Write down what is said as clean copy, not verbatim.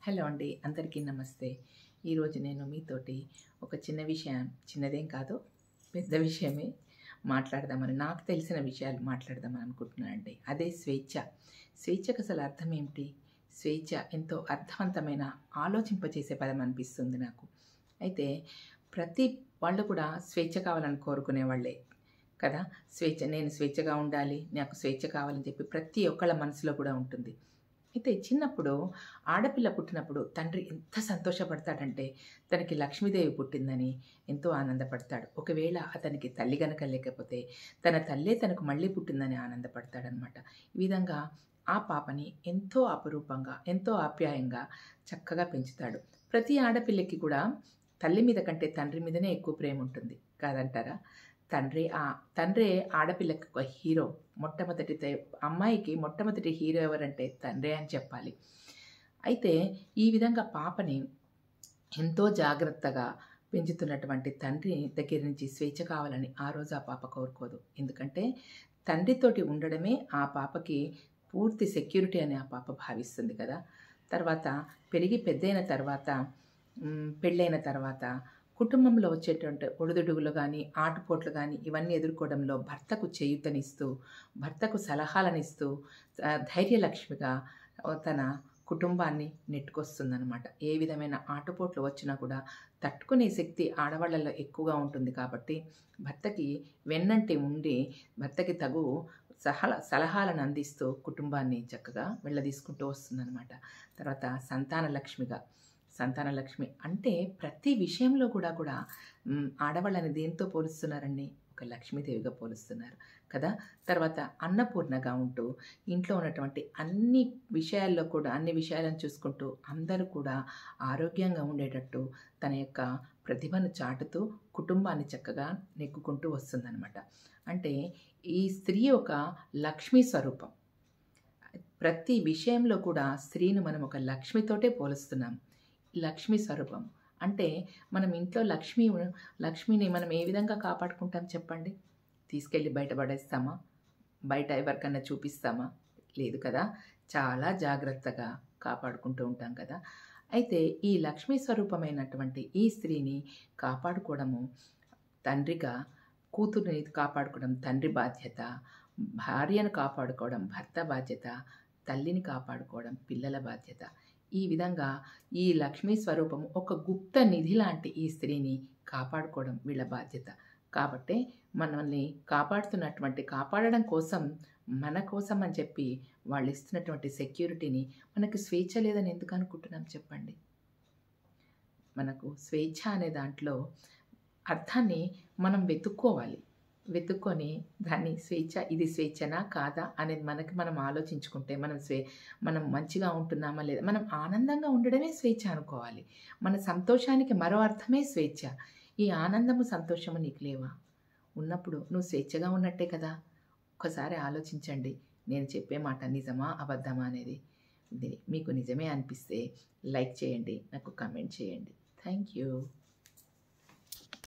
Hello అండి, అందరికీ నమస్తే. ఈరోజు నేను మీతోటి ఒక చిన్న విషయం, చిన్నదేం కాదు పెద్ద విషయమే మాట్లాడదామని, నాకు తెలిసిన విషయాలు మాట్లాడదామని అనుకుంటున్నానండి. అదే స్వేచ్ఛ. స్వేచ్ఛకు అసలు అర్థం ఏమిటి? స్వేచ్ఛ ఎంతో అర్థవంతమైన, ఆలోచింపచేసే పదం అనిపిస్తుంది నాకు. అయితే ప్రతి వాళ్ళు కూడా స్వేచ్ఛ కావాలని కోరుకునే వాళ్ళే కదా. నేను స్వేచ్ఛగా ఉండాలి, నాకు స్వేచ్ఛ కావాలని చెప్పి ప్రతి ఒక్కళ్ళ మనసులో కూడా ఉంటుంది. అయితే చిన్నప్పుడు ఆడపిల్ల పుట్టినప్పుడు తండ్రి ఎంత సంతోషపడతాడంటే, తనకి లక్ష్మీదేవి పుట్టిందని ఎంతో ఆనందపడతాడు. ఒకవేళ అతనికి తల్లి గనక లేకపోతే తన తల్లే తనకు మళ్ళీ పుట్టిందని ఆనందపడతాడనమాట. ఈ విధంగా ఆ పాపని ఎంతో అపురూపంగా, ఎంతో ఆప్యాయంగా చక్కగా పెంచుతాడు. ప్రతి ఆడపిల్లకి కూడా తల్లి మీద కంటే తండ్రి మీదనే ఎక్కువ ప్రేమ ఉంటుంది కాదంటారా? తండ్రే ఆడపిల్లకి ఒక హీరో. అమ్మాయికి మొట్టమొదటి హీరో ఎవరంటే తండ్రే అని చెప్పాలి. అయితే ఈ విధంగా పాపని ఎంతో జాగ్రత్తగా పెంచుతున్నటువంటి తండ్రి దగ్గర నుంచి స్వేచ్ఛ కావాలని ఆ రోజు ఆ పాప కోరుకోదు. ఎందుకంటే తండ్రితోటి ఉండడమే ఆ పాపకి పూర్తి సెక్యూరిటీ అని ఆ పాప భావిస్తుంది కదా. తర్వాత పెరిగి పెద్దయిన తర్వాత, పెళ్ళైన తర్వాత కుటుంబంలో వచ్చేటువంటి ఒడిదుడుగులు కానీ, ఆటుపోట్లు కానీ ఇవన్నీ ఎదుర్కోవడంలో భర్తకు చేయూతనిస్తూ, భర్తకు సలహాలనిస్తూ ధైర్యలక్ష్మిగా తన కుటుంబాన్ని నెట్టుకొస్తుందనమాట. ఏ విధమైన ఆటుపోట్లు వచ్చినా కూడా తట్టుకునే శక్తి ఆడవాళ్ళలో ఎక్కువగా ఉంటుంది కాబట్టి భర్తకి వెన్నంటి ఉండి, భర్తకి తగు సలహాలను అందిస్తూ కుటుంబాన్ని చక్కగా వెళ్ళదీసుకుంటూ వస్తుందన్నమాట. తర్వాత సంతానలక్ష్మి అంటే ప్రతి విషయంలో కూడా ఆడవాళ్ళని దేంతో పోలుస్తున్నారండి? ఒక లక్ష్మీదేవిగా పోలుస్తున్నారు కదా. తర్వాత అన్నపూర్ణగా ఉంటూ ఇంట్లో ఉన్నటువంటి అన్ని విషయాలను చూసుకుంటూ అందరూ కూడా ఆరోగ్యంగా ఉండేటట్టు తన యొక్క ప్రతిభను చాటుతూ కుటుంబాన్ని చక్కగా నెగ్గుకుంటూ వస్తుందన్నమాట. అంటే ఈ స్త్రీ ఒక లక్ష్మీ స్వరూపం. ప్రతి విషయంలో కూడా స్త్రీని మనం ఒక లక్ష్మితోటే పోలుస్తున్నాం. లక్ష్మీ స్వరూపం అంటే మనం ఇంట్లో లక్ష్మిని మనం ఏ విధంగా కాపాడుకుంటాం చెప్పండి? తీసుకెళ్ళి బయట పడేస్తామా? బయట ఎవరికన్నా చూపిస్తామా? లేదు కదా. చాలా జాగ్రత్తగా కాపాడుకుంటూ ఉంటాం కదా. అయితే ఈ లక్ష్మీ స్వరూపమైనటువంటి ఈ స్త్రీని కాపాడుకోవడము తండ్రిగా, కూతుర్ని కాపాడుకోవడం తండ్రి బాధ్యత, భార్యను కాపాడుకోవడం భర్త బాధ్యత, తల్లిని కాపాడుకోవడం పిల్లల బాధ్యత. ఈ విధంగా ఈ లక్ష్మీ స్వరూపం ఒక గుప్త నిధి లాంటి ఈ స్త్రీని కాపాడుకోవడం వీళ్ళ బాధ్యత. కాబట్టే మనల్ని కాపాడడం కోసం, మన కోసం అని చెప్పి వాళ్ళు ఇస్తున్నటువంటి సెక్యూరిటీని, మనకు స్వేచ్ఛ లేదని ఎందుకు అనుకుంటున్నాం చెప్పండి? మనకు స్వేచ్ఛ అనే దాంట్లో అర్థాన్ని మనం వెతుక్కొని దాన్ని ఇది స్వేచ్ఛనా కాదా అనేది మనం ఆలోచించుకుంటే మనం మంచిగా ఉంటున్నామా లేదా, మనం ఆనందంగా ఉండడమే స్వేచ్ఛ అనుకోవాలి. మన సంతోషానికి మరో అర్థమే స్వేచ్ఛ. ఈ ఆనందము, సంతోషము నీకు లేవా? ఉన్నప్పుడు నువ్వు స్వేచ్ఛగా ఉన్నట్టే కదా. ఒకసారి ఆలోచించండి. నేను చెప్పే మాట నిజమా అబద్ధమా అనేది. ఇది మీకు నిజమే అనిపిస్తే లైక్ చేయండి, నాకు కమెంట్ చేయండి. Thank you.